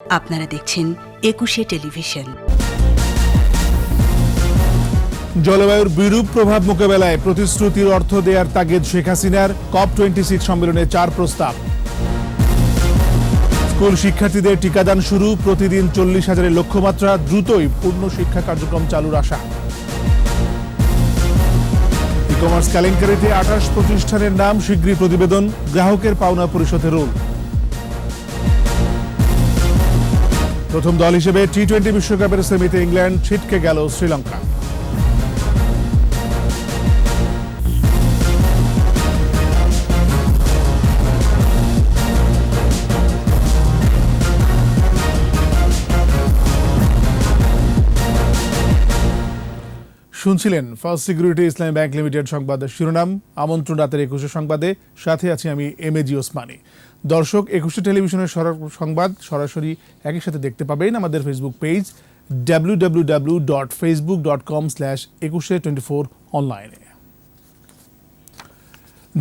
আপনারা দেখছেন ২১শে টেলিভিশন। জলবায়ুর বিরূপ প্রভাব মোকাবেলায় প্রতিশ্রুতির অর্থ দেওয়ার তাগিদ শেখ হাসিনার COP26 সম্মেলনে 4 প্রস্তাব। স্কুল শিক্ষার্থীদের টিকাদান শুরু, প্রতিদিন 40,000-এর লক্ষ্যমাত্রা, দ্রুতই পূর্ণ শিক্ষা কার্যক্রম চালুর আশা। ই কমার্স কেলেঙ্কারিতে 28 প্রতিষ্ঠানের নাম, শীঘ্রই প্রতিবেদন, গ্রাহকের পাওনা পরিশোধের রুল। প্রথম দল হিসেবে টি-20 বিশ্বকাপের সেমিতে ইংল্যান্ড, ছিটকে গেল শ্রীলঙ্কা। শুনছিলেন ফার্স্ট সিকিউরিটি ইসলামী ব্যাংক লিমিটেড সংবাদের শিরোনাম। আমন্ত্রণ রাতের ২১শে সংবাদে, সাথে আছি আমি এমএজি ওসমানী। দর্শক, ২১শে টেলিভিশনের সংবাদ সরাসরি একই সাথে দেখতে পাবেন আমাদের ফেসবুক পেজ www.facebook.com/2124 অনলাইনে।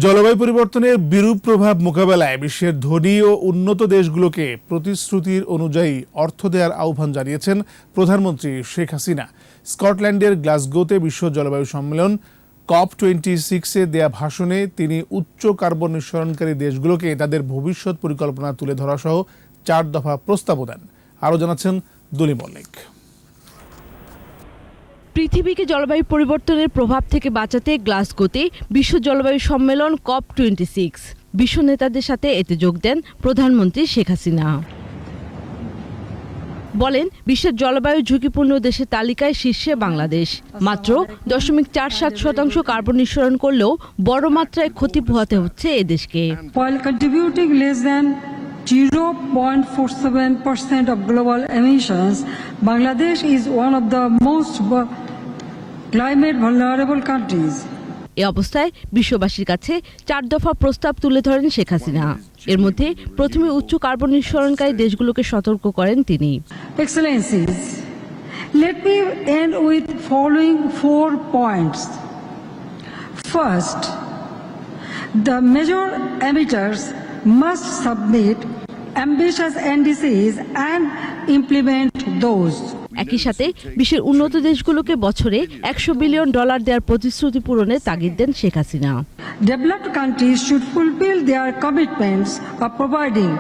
জলবায়ু পরিবর্তনের বিরূপ প্রভাব মোকাবেলায় বিশ্বের ধনী ও উন্নত দেশগুলোকে প্রতিশ্রুতির অনুযায়ী অর্থ দেওয়ার আহ্বান জানিয়েছেন প্রধানমন্ত্রী শেখ হাসিনা। স্কটল্যান্ডের গ্লাসগোতে বিশ্ব জলবায়ু সম্মেলন COP26-এ দেয়া ভাষণে তিনি উচ্চ কার্বন নিঃসরণকারী দেশগুলোকে তাদের ভবিষ্যৎ পরিকল্পনা তুলে ধরা সহ 4 দফা প্রস্তাবও দেন। আরও জানাচ্ছেন দুলি মল্লিক। পৃথিবীকে জলবায়ু পরিবর্তনের প্রভাব থেকে বাঁচাতে গ্লাসগোতে বিশ্ব জলবায়ু সম্মেলন COP26 বিশ্ব নেতাদের সাথে এতে যোগ দেন প্রধানমন্ত্রী শেখ হাসিনা। বলেন, বিশ্বের জলবায়ু ঝুঁকিপূর্ণ দেশের তালিকায় শীর্ষে বাংলাদেশ। মাত্র 0.47% কার্বন নিঃসরণ করলেও বড় মাত্রায় ক্ষতি পোহাতে হচ্ছে এদেশকে। While contributing less than 0.47% of global emissions, Bangladesh is one of the most climate vulnerable countries. এ অবস্থায় বিশ্ববাসীর কাছে 4 দফা প্রস্তাব তুলে ধরেন শেখ হাসিনা। এর মধ্যে প্রথমে উচ্চ কার্বন নিঃসরণকারী দেশগুলোকে সতর্ক করেন তিনি। Excellencies, let me end with following 4 points. First, the major emitters must submit ambitious NDCs and implement those. একই সাথে বিশ্বের উন্নত দেশগুলোকে বছরে $100 বিলিয়ন দেওয়ার প্রতিশ্রুতি পূরণের তাগিদ দেন Sheikh Hasina. Developed countries should fulfill their commitments of providing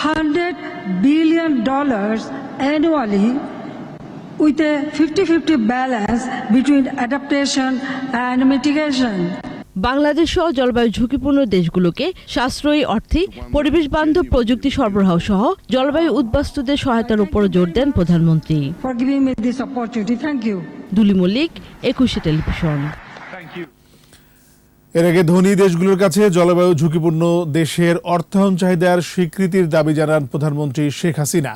$100 billion annually with a 50-50 balance between adaptation and mitigation. Bangladesh সহ জলবায়ু ঝুঁকিপূর্ণ দেশগুলোকে সাশ্রয়ী অর্থে পরিবেশ বান্ধব প্রযুক্তি সরবরাহ সহ জলবায়ু উদ্বাস্তুদের সহায়তার উপর জোর দেন প্রধানমন্ত্রী। দুলি মল্লিক, ২১শে টেলিভিশন। এর আগে ধনী দেশগুলোর কাছে জলবায়ু ঝুঁকিপূর্ণ দেশের অর্থায়ন চাহিদার স্বীকৃতির দাবি জানান প্রধানমন্ত্রী শেখ হাসিনা।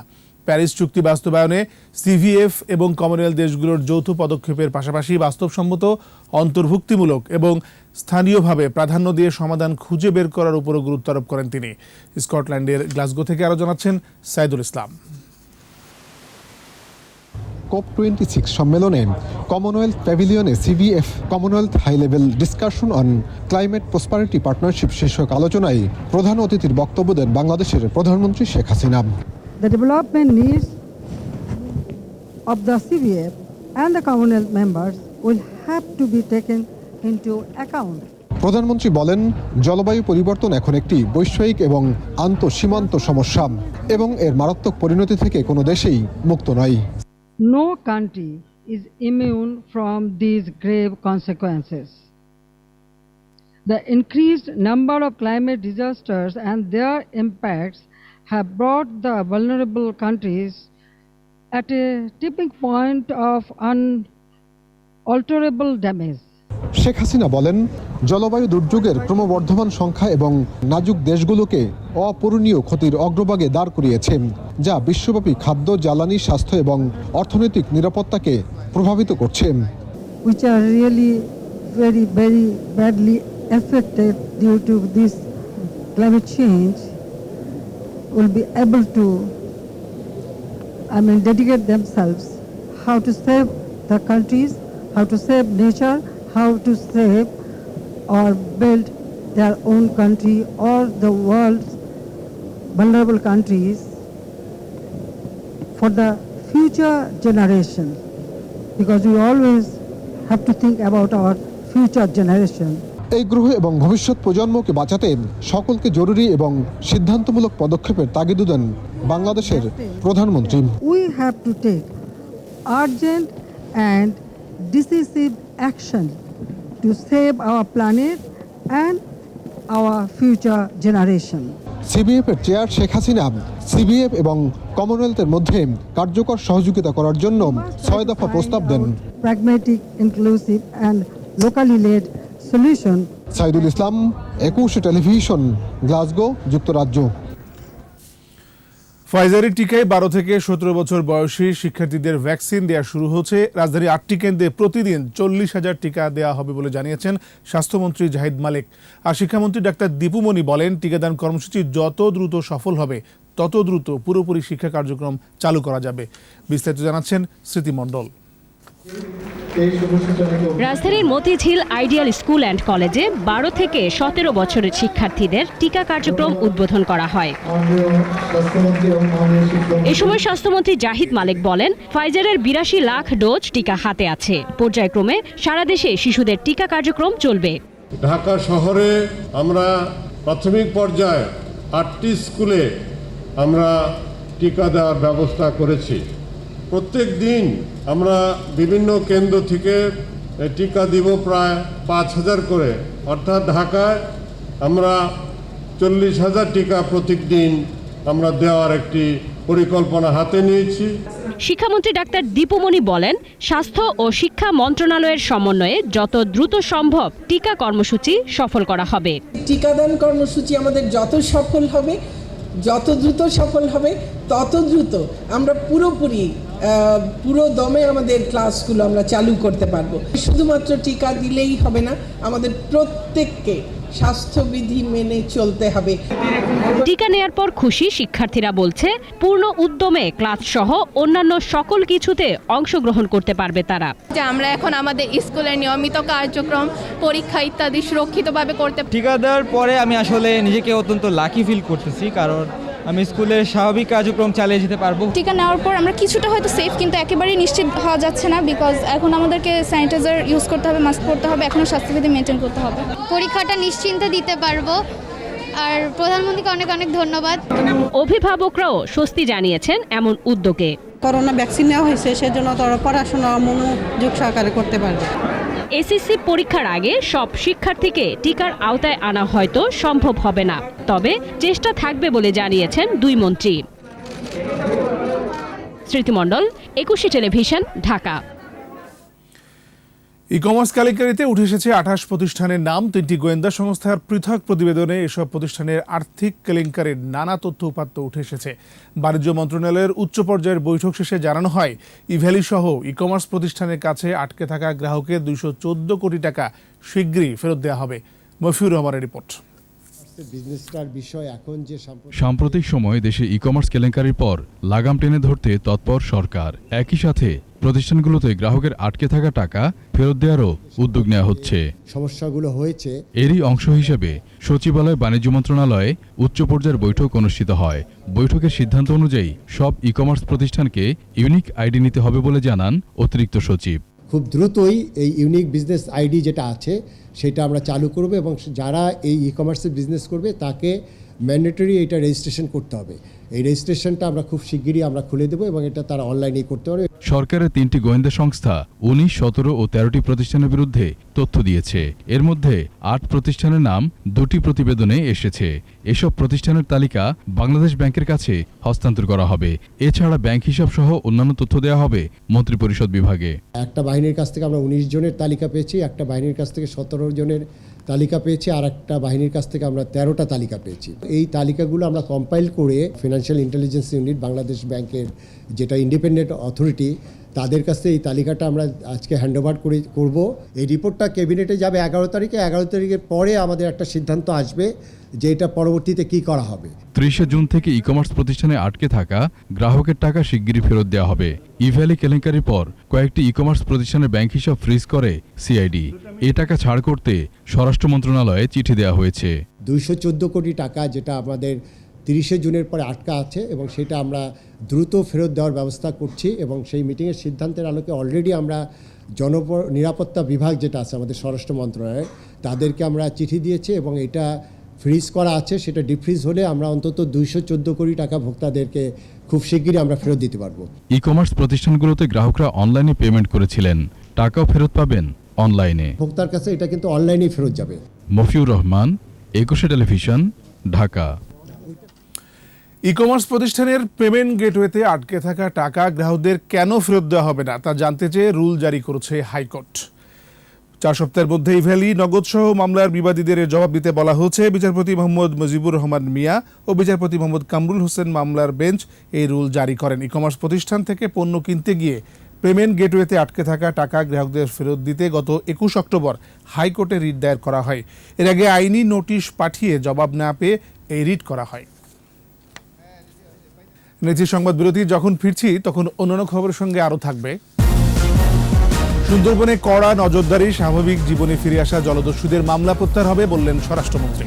প্যারিস চুক্তি বাস্তবায়নে CVF এবং কমনওয়েলথ দেশগুলোর যৌথ পদক্ষেপের পাশাপাশি বাস্তবসম্মত, অন্তর্ভুক্তিমূলক এবং স্থানীয়ভাবে প্রাধান্য দিয়ে সমাধান খুঁজে বের করার উপরও গুরুত্ব আরোপ করেন তিনি। স্কটল্যান্ডের গ্লাসগো থেকে আরও জানাচ্ছেন সাইদুল ইসলাম। COP26 সম্মেলনে কমনওয়েলথ প্যাভিলিয়নে CVF Commonwealth high level discussion on climate prosperity partnership শীর্ষক আলোচনায় প্রধান অতিথির বক্তব্য দেন বাংলাদেশের প্রধানমন্ত্রী Sheikh Hasina. The development needs of the CVF and the Commonwealth members will have to be taken into account. প্রধানমন্ত্রী বলেন, জলবায়ু পরিবর্তন এখন একটি বৈশ্বিক এবং আন্তঃসীমান্ত সমস্যা এবং এর মারাত্মক পরিণতি থেকে কোনো দেশেই মুক্ত নয়। No country is immune from these grave consequences. The increased number of climate disasters and their impacts have brought the vulnerable countries at a tipping point of unalterable damage. Sheikh Hasina বলেন, জলবায়ু দুর্যোগের ক্রমবর্ধমান সংখ্যা এবং নাজুক দেশগুলোকে অপূরণীয় ক্ষতির অগ্রভাগে দাঁড় করিয়েছে, যা বিশ্বব্যাপী খাদ্য, জ্বালানি, স্বাস্থ্য এবং অর্থনৈতিক নিরাপত্তাকে প্রভাবিত করছে। Which are really very badly affected due to this climate change will be able to dedicate themselves how to save the countries, how to save nature, how to save or build their own country or the world's vulnerable countries for the future generation, because we always have to think about our future generation. এই গ্রহ এবং ভবিষ্যৎ প্রজন্মকে বাঁচাতে সকলকে জরুরি এবং সিদ্ধান্তমূলক পদক্ষেপের তাগিদ দেন বাংলাদেশের প্রধানমন্ত্রী। We have to take urgent and decisive action to save our planet and our future generation. CBF এর চেয়ার শেখ হাসিনা সিবিএফ এবং কমনওয়েলথের মধ্যে কার্যকর সহযোগিতা করার জন্য 6 দফা প্রস্তাব দেন। Pragmatic, inclusive and locally led solution. Saidul Islam, 21 television, Glasgow, যুক্তরাজ্য। ফাইজারের টিকায় 12 থেকে 17 বছর বয়সী শিক্ষার্থীদের ভ্যাকসিন দেওয়া শুরু হচ্ছে। রাজধানীর 8টি কেন্দ্রে প্রতিদিন 40,000 টিকা দেওয়া হবে বলে জানিয়েছেন স্বাস্থ্যমন্ত্রী জাহিদ মালিক। আর শিক্ষামন্ত্রী ডাক্তার দীপু মনি বলেন, টিকাদান কর্মসূচি যত দ্রুত সফল হবে তত দ্রুত পুরোপুরি শিক্ষা কার্যক্রম চালু করা যাবে। বিস্তারিত জানাচ্ছেন স্মৃতি মণ্ডল। রাজধানীর মতিঝিল আইডিয়াল স্কুল অ্যান্ড কলেজে 12 থেকে 17 বছরের শিক্ষার্থীদের টিকা কার্যক্রম উদ্বোধন করা হয়। এ সময় স্বাস্থ্যমন্ত্রী জাহিদ মালিক বলেন, ফাইজারের 82 লাখ ডোজ টিকা হাতে আছে। পর্যায়ক্রমে সারা দেশে শিশুদের টিকা কার্যক্রম চলবে। ঢাকা শহরে আমরা প্রাথমিক পর্যায়ে 8টি স্কুলে আমরা টিকা দেওয়ার ব্যবস্থা করেছি। প্রত্যেক দিন আমরা বিভিন্ন কেন্দ্র থেকে টিকা দিব প্রায় 5,000 করে, অর্থাৎ ঢাকায় আমরা 40,000 টিকা প্রতিদিন আমরা দেওয়ার একটি পরিকল্পনা হাতে নিয়েছি। শিক্ষামন্ত্রী ডাক্তার দীপু মনি বলেন, স্বাস্থ্য ও শিক্ষা মন্ত্রণালয়ের সমন্বয়ে যত দ্রুত সম্ভব টিকা কর্মসূচি সফল করা হবে। টিকাদান কর্মসূচি আমাদের যত সফল হবে, যত দ্রুত সফল হবে, তত দ্রুত আমরা পুরো দমে আমাদের ক্লাসগুলো আমরা চালু করতে পারবো। শুধুমাত্র টিকা দিলেই হবে না, আমাদের প্রত্যেককে স্বাস্থ্যবিধি মেনে চলতে হবে। টিকা নেয়ার পর খুশি শিক্ষার্থীরা বলছে, পূর্ণ উদ্যমে ক্লাস সহ অন্যান্য সকল কিছুতে অংশগ্রহণ করতে পারবে তারা। যে আমরা এখন আমাদের স্কুলের নিয়মিত কার্যক্রম, পরীক্ষা ইত্যাদি সুরক্ষিতভাবে করতে। টিকা দেওয়ার পরে আমি আসলে নিজেকে অত্যন্ত লাকি ফিল করতেছি, কারণ আমি স্কুলের স্বাভাবিক কার্যক্রম চালিয়ে যেতে পারবো। টিকা নেওয়ার পর আমরা কিছুটা হয়তো সেফ, কিন্তু একেবারেই নিশ্চিত হওয়া যাচ্ছে না, বিকজ এখন আমাদেরকে স্যানিটাইজার ইউজ করতে হবে, মাস্ক পরতে হবে, এখনও স্বাস্থ্যবিধি মেনটেন করতে হবে। পরীক্ষাটা নিশ্চিন্তে দিতে পারবো। আর প্রধানমন্ত্রীকে অনেক অনেক ধন্যবাদ। অভিভাবকরাও স্বস্তি জানিয়েছেন এমন উদ্যোগে। করোনা ভ্যাকসিন নেওয়া হয়েছে, সেজন্য তারা পড়াশোনা মনোযোগ সহকারে করতে পারবে। এসএসসি পরীক্ষার আগে সব শিক্ষার্থীকে টিকার আওতায় আনা হয়তো সম্ভব হবে না, তবে চেষ্টা থাকবে বলে জানিয়েছেন দুই মন্ত্রী। স্মৃতি মণ্ডল, 21 টেলিভিশন, ঢাকা। ই কমার্স কেলেঙ্কারিতে উঠে এসেছে 28 প্রতিষ্ঠানের নাম। 3টি গোয়েন্দা সংস্থার পৃথক প্রতিবেদনে এসব প্রতিষ্ঠানের আর্থিক কেলেঙ্কারির নানা তথ্য উপাত্ত উঠে এসেছে। বাণিজ্য মন্ত্রণালয়ের উচ্চ পর্যায়ের বৈঠক শেষে জানানো হয়, ইভ্যালি সহ ই কমার্স প্রতিষ্ঠানের কাছে আটকে থাকা গ্রাহকের 214 কোটি টাকা শিগগিরই ফেরত দেওয়া হবে। মফিউর রহমানের রিপোর্ট। সাম্প্রতিক সময়ে দেশে ই কমার্স কেলেঙ্কারির পর লাগাম টেনে ধরতে তৎপর সরকার। একই সাথে প্রতিষ্ঠানগুলোতে গ্রাহকের আটকে থাকা টাকা ফেরত দেওয়ারও উদ্যোগ নেওয়া হচ্ছে। সমস্যাগুলো হয়েছে, এরই অংশ হিসেবে সচিবালয় বাণিজ্য মন্ত্রণালয়ে উচ্চ পর্যায়ের বৈঠক অনুষ্ঠিত হয়। বৈঠকের সিদ্ধান্ত অনুযায়ী সব ই কমার্স প্রতিষ্ঠানকে ইউনিক আইডি নিতে হবে বলে জানান অতিরিক্ত সচিব। খুব দ্রুতই এই ইউনিক বিজনেস আইডি যেটা আছে সেটা আমরা চালু করব, এবং যারা এই ই কমার্সের বিজনেস করবে তাকে ম্যান্ডেটরি এটা রেজিস্ট্রেশন করতে হবে। এই রেজিস্ট্রেশনটা আমরা খুব শিগগিরই আমরা খুলে দেবো, এবং এটা তারা অনলাইনেই করতে পারবে। সরকারের 3টি গোয়েন্দা সংস্থা 19, 17 ও 13টি প্রতিষ্ঠানের বিরুদ্ধে তথ্য দিয়েছে। এর মধ্যে 8 প্রতিষ্ঠানের নাম 2টি প্রতিবেদনে এসেছে। এসব প্রতিষ্ঠানের তালিকা বাংলাদেশ ব্যাংকের কাছে হস্তান্তর করা হবে। এছাড়া ব্যাংক হিসাব সহ অন্যান্য তথ্য দেওয়া হবে মন্ত্রিপরিষদ বিভাগে। একটা বাহিনীর কাছ থেকে আমরা 19 জনের তালিকা পেয়েছি, একটা বাহিনীর কাছ থেকে 17 জনের তালিকা পেয়েছি, আর একটা বাহিনীর কাছ থেকে আমরা 13টা তালিকা পেয়েছি। এই তালিকাগুলো আমরা কম্পাইল করে ফিনান্সিয়াল ইন্টেলিজেন্স ইউনিট, বাংলাদেশ ব্যাংকের যেটা ইন্ডিপেন্ডেন্ট অথরিটি, তাদের কাছে এই তালিকাটা আমরা আজকে হ্যান্ডওভার করব। এই রিপোর্টটা ক্যাবিনেটে যাবে 11 তারিখে। 11 তারিখের পরে আমাদের একটা সিদ্ধান্ত আসবে যে এটা পরবর্তীতে কি করা হবে। 30 জুন থেকে ই কমার্স প্রতিষ্ঠানে আটকে থাকা গ্রাহকের টাকা শিগগিরই ফেরত দেওয়া হবে। ইভ্যালি কেলেঙ্কারির পর কয়েকটি ই কমার্স প্রতিষ্ঠানের ব্যাংক হিসাব ফ্রিজ করে সিআইডি। এ টাকা ছাড় করতে স্বরাষ্ট্র মন্ত্রণালয়ে চিঠি দেওয়া হয়েছে। 214 কোটি টাকা, যেটা আমাদের 30শে জুনের পরে আটকা আছে এবং সেটা আমরা দ্রুত ফেরত দেওয়ার ব্যবস্থা করছি এবং সেই মিটিংয়ের সিদ্ধান্তের আলোকে অলরেডি আমরা নিরাপত্তা বিভাগ যেটা আছে আমাদের স্বরাষ্ট্র মন্ত্রণালয়ে তাদেরকে আমরা চিঠি দিয়েছি এবং এটা ফ্রিজ করা আছে, সেটা ডিফ্রিজ হলে আমরা অন্তত 214 কোটি টাকা ভোক্তাদেরকে খুব শিগগিরই আমরা ফেরত দিতে পারবো। ই কমার্স প্রতিষ্ঠানগুলোতে গ্রাহকরা অনলাইনে পেমেন্ট করেছিলেন, টাকাও ফেরত পাবেন অনলাইনে। ভোক্তার কাছে এটা কিন্তু অনলাইনেই ফেরত যাবে। মফিউর রহমান, একুশে টেলিভিশন, ঢাকা। ই কমার্স প্রতিষ্ঠানের পেমেন্ট গেটওয়েতে আটকে থাকা টাকা গ্রাহকদের কেন ফেরত দেওয়া হবে না তা জানতে চেয়ে রুল জারি করেছে হাইকোর্ট। 4 সপ্তাহের মধ্যে ইভ্যালি নগদ সহ মামলার বিবাদীদের জবাব দিতে বলা হয়েছে। বিচারপতি মোহাম্মদ মুজিবুর রহমান মিয়া ও বিচারপতি মোহাম্মদ কামরুল হোসেন মামলার বেঞ্চ এই রুল জারি করেন। ই কমার্স প্রতিষ্ঠান থেকে পণ্য কিনতে গিয়ে পেমেন্ট গেটওয়েতে আটকে থাকা টাকা গ্রাহকদের ফেরত দিতে গত 21 অক্টোবর হাইকোর্টে রিট দায়ের করা হয়। এর আগে আইনি নোটিশ পাঠিয়ে জবাব না পেয়ে এই রিট করা হয়। নিচে সংবাদ বিরতি, যখন ফিরছি তখন অন্যান্য খবরের সঙ্গে আরও থাকবে। সুন্দরবনে কড়া নজরদারি, স্বাভাবিক জীবনে ফিরে আসা জলদস্যুদের মামলা প্রত্যাহার হবে বললেন স্বরাষ্ট্রমন্ত্রী।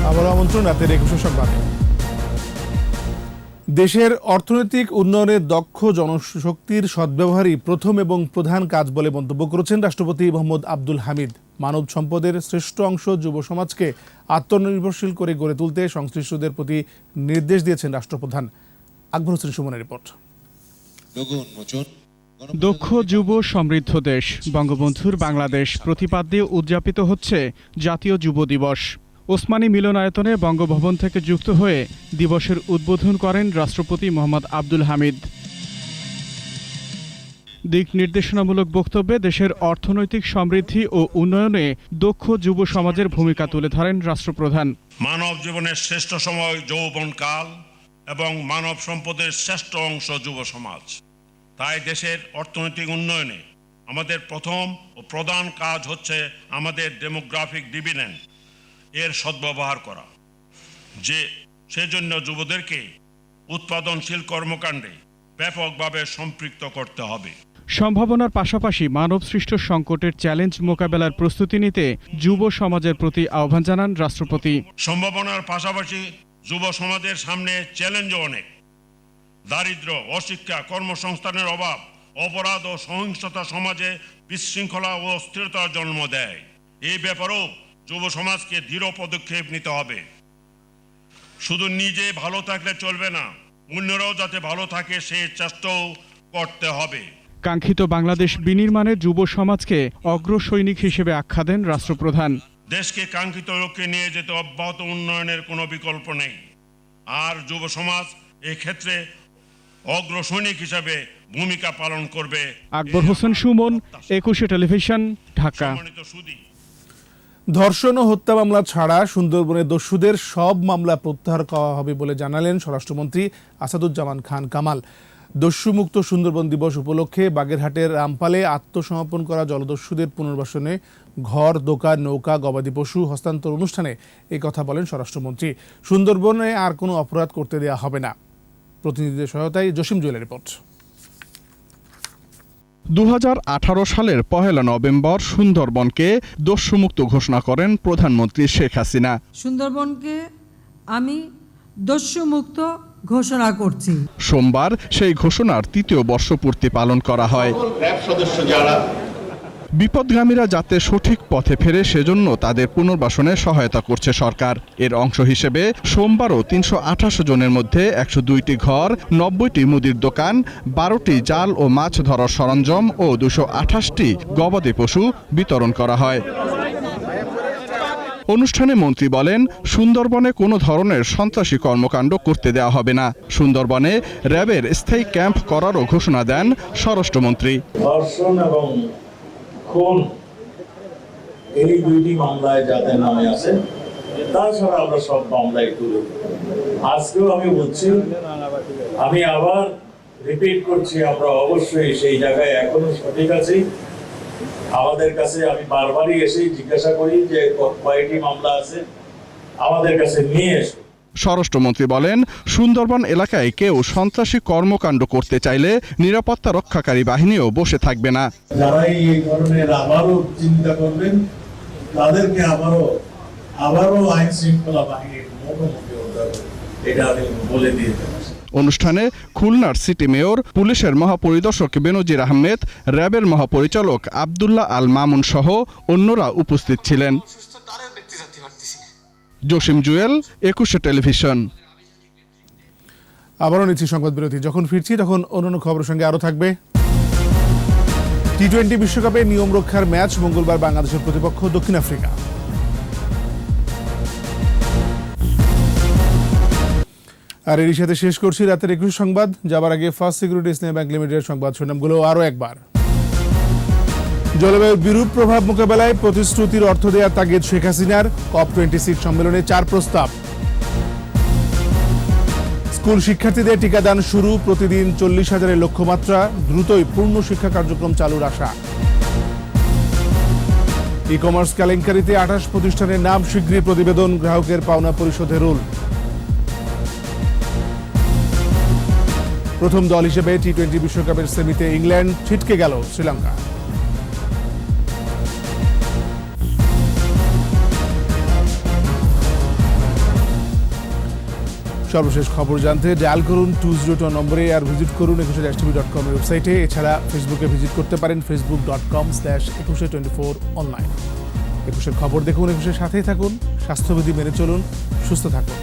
আবারও আমন্ত্রণ রাতের 21 সংবাদে। দেশের অর্থনৈতিক উন্নয়নের দক্ষ জনশক্তির সদ্ব্যবহারই প্রথম এবং প্রধান কাজ বলে মন্তব্য করেছেন রাষ্ট্রপতি মোহাম্মদ আব্দুল হামিদ। মানব সম্পদের শ্রেষ্ঠ অংশ যুব সমাজকে আত্মনির্ভরশীল করে গড়ে তুলতে সংশ্লিষ্টদের প্রতি নির্দেশ দিয়েছেন রাষ্ট্রপ্রধান। আকবর হোসেন সুমনের রিপোর্ট। দক্ষ যুব সমৃদ্ধ দেশ বঙ্গবন্ধুর বাংলাদেশ প্রতিপাদ্যে উদযাপিত হচ্ছে জাতীয় যুব দিবস। ওসমানী মিলনায়তনে বঙ্গভবন থেকে যুক্ত হয়ে দিবসের উদ্বোধন করেন রাষ্ট্রপতি মোহাম্মদ আব্দুল হামিদ। দিক নির্দেশনামূলক বক্তব্যে দেশের অর্থনৈতিক সমৃদ্ধি ও উন্নয়নে দক্ষ যুব সমাজের ভূমিকা তুলে ধরেন রাষ্ট্রপ্রধান। মানব জীবনের শ্রেষ্ঠ সময় যৌবনকাল এবং মানব সম্পদের শ্রেষ্ঠ অংশ যুব সমাজ। তাই দেশের অর্থনৈতিক উন্নয়নে আমাদের প্রথম ও প্রধান কাজ হচ্ছে আমাদের ডেমোগ্রাফিক ডিভিডেন্ড এর সদ্ব্যবহার করা, যে সেজন্য যুবদেরকে উৎপাদনশীল কর্মকাণ্ডে ব্যাপকভাবে সম্পৃক্ত করতে হবে। সম্ভাবনার পাশাপাশি মানব সৃষ্ট সংকটের চ্যালেঞ্জ মোকাবেলার প্রস্তুতি নিতে যুব সমাজের প্রতি আহ্বান জানান রাষ্ট্রপতি। সম্ভাবনার পাশাপাশি যুব সমাজের সামনে চ্যালেঞ্জও অনেক। দারিদ্র্য, অশিক্ষা, কর্মসংস্থানের অভাব, অপরাধ ও সহিংসতা সমাজে বিশৃঙ্খলা ও অস্থিরতার জন্ম দেয়। এই ব্যাপারেও যুব সমাজকে দৃঢ় পদক্ষেপ নিতে হবে। শুধু নিজে ভালো থাকলে চলবে না, অন্যরাও যাতে ভালো থাকে সে চেষ্টাও করতে হবে। কাঙ্ক্ষিত বাংলাদেশ বিনির্মাণে যুব সমাজকে অগ্রসৈনিক হিসেবে আখ্যা দেন রাষ্ট্রপ্রধান। দেশকে কাঙ্ক্ষিত লক্ষ্যে নিয়ে যেতে অব্যাহত উন্নয়নের কোনো বিকল্প নেই, আর যুব সমাজ এই ক্ষেত্রে অগ্রসৈনিক হিসাবে ভূমিকা পালন করবে। আকবর হোসেন সুমন, একুশে টেলিভিশন, ঢাকা। ধর্ষণ ও হত্যা মামলা ছাড়া সুন্দরবনের দস্যুদের সব মামলা প্রত্যাহার করা হবে বলে জানালেন স্বরাষ্ট্রমন্ত্রী আসাদুজ্জামান খান কামাল। দস্যুমুক্ত সুন্দরবন দিবস উপলক্ষে বাগেরহাটের রামপালে আত্মসমর্পণ করা জলদস্যুদের পুনর্বাসনে ঘর, দোকান, নৌকা, গবাদি পশু হস্তান্তর অনুষ্ঠানে এই কথা বলেন স্বরাষ্ট্রমন্ত্রী। সুন্দরবনে আর কোনো অপরাধ করতে দেওয়া হবে না। প্রতিনিধিদের সহায়তায় জসিম জুয়েলের রিপোর্ট। 2018 সালের 1 নভেম্বর সুন্দরবনকে দস্যুমুক্ত ঘোষণা করেন প্রধানমন্ত্রী শেখ হাসিনা। সুন্দরবনকে আমি দস্যুমুক্ত ঘোষণা করছি। সোমবার সেই ঘোষণার 3য় বর্ষপূর্তি পালন করা হয়। বিপদগামীরা যাতে সঠিক পথে ফেরে সেজন্য তাদের পুনর্বাসনে সহায়তা করছে সরকার। এর অংশ হিসেবে সোমবারও 328 জনের মধ্যে 102টি ঘর, 90টি মুদির দোকান, 12টি জাল ও মাছ ধরার সরঞ্জাম ও 228টি গবাদি পশু বিতরণ করা হয়। অনুষ্ঠানে মন্ত্রী বলেন, সুন্দরবনে কোনো ধরনের সন্ত্রাসী কর্মকাণ্ড করতে দেওয়া হবে না। সুন্দরবনে র্যাবের স্থায়ী ক্যাম্প করারও ঘোষণা দেন স্বরাষ্ট্রমন্ত্রী। ধর্ষণ এবং খুন এই 2টি মামলায় যাতে নামে আছে, তাছাড়া আমরা সব মামলায় তুলে। আজকেও আমি বলছি, আমি আবার রিপিট করছি, আমরা অবশ্যই সেই জায়গায় এখনো সঠিক আছি। আমাদের কাছে আমি বারবারই এসেই জিজ্ঞাসা করি যে কয়টি মামলা আছে, আমাদের কাছে নিয়ে এসো। স্বরাষ্ট্রমন্ত্রী বলেন, সুন্দরবন এলাকায় কেউ সন্ত্রাসী কর্মকাণ্ড করতে চাইলে নিরাপত্তা রক্ষাকারী বাহিনীও বসে থাকবে না। যারা এই ধরনের আবারও চিন্তা করবেন তাদেরকে আবারও আইন শৃঙ্খলা বাহিনীর মুখোমুখি হতে হবে, এটা আমি বলে দিয়ে যাচ্ছি। অনুষ্ঠানে খুলনার সিটি মেয়র, পুলিশের মহাপরিদর্শক বেনজির আহমেদ, র্যাবের মহাপরিচালক আব্দুল্লাহ আল মামুন সহ অন্যরা উপস্থিত ছিলেন। জসিম জুয়েল, 21 টেলিভিশন। আবারও নিচ্ছি সংবাদ বিরতি। যখন ফিরছি তখন অন্যান্য খবরের সঙ্গে আরও থাকবে। টি-20 বিশ্বকাপে নিয়ম রক্ষার ম্যাচ, মঙ্গলবার বাংলাদেশের প্রতিপক্ষ দক্ষিণ আফ্রিকা। আর এরই সাথে শেষ করছি রাতের 21 সংবাদ। যাবার আগে ফার্স্ট সিকিউরিটি ইসলামী ব্যাংক লিমিটেডের সংবাদ শিরোনামগুলো আরও একবার। জলবায়ুর বিরূপ প্রভাব মোকাবেলায় প্রতিশ্রুতির অর্থ দেওয়ার তাগিদ শেখ হাসিনার। COP26 সম্মেলনে 4 প্রস্তাব। স্কুল শিক্ষার্থীদের টিকাদান শুরু, প্রতিদিন 40,000-এর লক্ষ্যমাত্রা, দ্রুতই পূর্ণ শিক্ষা কার্যক্রম চালুর আশা। ই কমার্স কেলেঙ্কারিতে 28 প্রতিষ্ঠানের নাম, শীঘ্রই প্রতিবেদন, গ্রাহকের পাওনা পরিশোধের রুল। প্রথম দল হিসেবে টি-20 বিশ্বকাপের সেমিতে ইংল্যান্ড, ছিটকে গেল শ্রীলঙ্কা। সর্বশেষ খবর জানতে ডায়াল করুন 202 নম্বরে, আর ভিজিট করুন 21tv.com ওয়েবসাইটে। এছাড়া ফেসবুকে ভিজিট করতে পারেন facebook.com/2124 অনলাইন। 21 খবর দেখুন, 21 সাথেই থাকুন, স্বাস্থ্যবিধি মেনে চলুন, সুস্থ থাকুন।